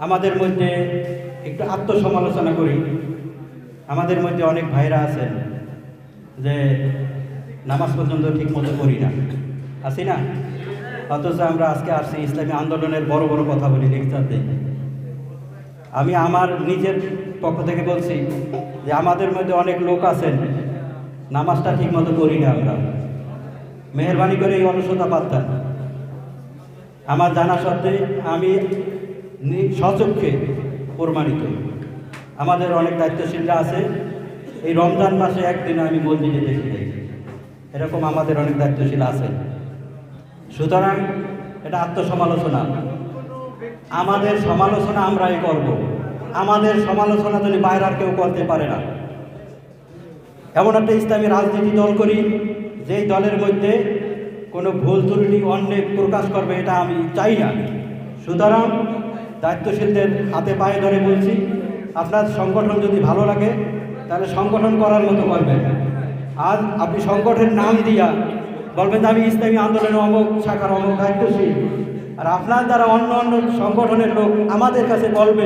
আমাদের মধ্যে একটু আত্মসমালোচনা করি। আমাদের মধ্যে অনেক ভাইরা আছেন যে নামাজ পর্যন্ত ঠিক মতো করি না, আছি না? অথচ আমরা আজকে আসছি ইসলামী আন্দোলনের বড় বড় কথা বলি, লেকচার দিই। আমি আমার নিজের পক্ষ থেকে বলছি যে আমাদের মধ্যে অনেক লোক আছেন নামাজটা ঠিক মতো করি না আমরা। মেহরবানি করে এই অলসতা পাত্তান। আমার জানা সত্ত্বে আমি স্বচক্ষে প্রমাণিত। আমাদের অনেক দায়িত্বশীলরা আছে, এই রমজান মাসে একদিন আমি মসজিদে দেখি নাই, এরকম আমাদের অনেক দায়িত্বশীল আছে। সুতরাং এটা আত্মসমালোচনা। আমাদের সমালোচনা আমরাই করব, আমাদের সমালোচনা যদি বাইরে আর কেউ করতে পারে না। এমন একটা ইসলামী রাজনীতি দল করি যেই দলের মধ্যে কোনো ভুল ত্রুটি অন্যায় প্রকাশ করবে, এটা আমি চাই না। সুতরাং দায়িত্বশীলদের হাতে পায়ে ধরে বলছি, আপনার সংগঠন যদি ভালো লাগে তাহলে সংগঠন করার মতো করবেন। আর আপনি সংগঠনের নাম দিয়া বলবেন যে আমি ইসলামী আন্দোলনের অমুক শাখার অমুক দায়িত্বশীল, আর আপনার দ্বারা অন্য অন্য সংগঠনের লোক আমাদের কাছে বলবে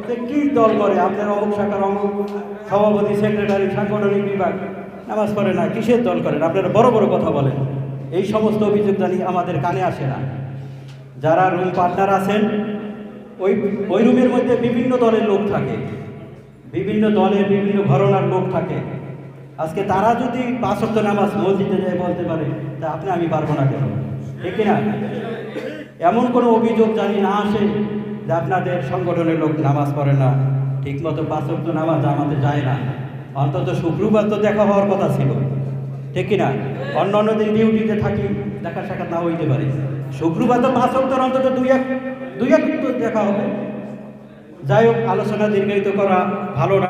যে কী দল করে, আপনার অমুক শাখার অমুক সভাপতি, সেক্রেটারি, সাংগঠনিক বিভাগ নামাজ পড়ে না, কিসের দল করেন, আপনারা বড় বড় কথা বলেন। এই সমস্ত অভিযোগ জানি আমাদের কানে আসে না। যারা রুম পার্টনার আছেন, ওই রুমের মধ্যে বিভিন্ন দলের লোক থাকে, বিভিন্ন দলের বিভিন্ন ঘরানার লোক থাকে। আজকে তারা যদি 5 ওয়াক্ত নামাজ মসজিদে যায় বলতে পারে, তা আমি পারবো না কেন? ঠিক না? এমন কোনো অভিযোগ জানি না আসে যে আপনাদের সংগঠনের লোক নামাজ পড়ে না, ঠিকমতো 5 ওয়াক্ত নামাজ আমাদের যায় না। অন্তত শুক্রবার তো দেখা হওয়ার কথা ছিল, ঠিক কিনা? অন্য অন্য দিন ডিউটিতে থাকি, দেখা সাক্ষাৎ না হইতে পারে। শুক্রবার তো 5 ওয়াক্ত অন্তত দুই এক দেখা হবে। যাই হোক, আলোচনা দীর্ঘায়িত করা ভালো না।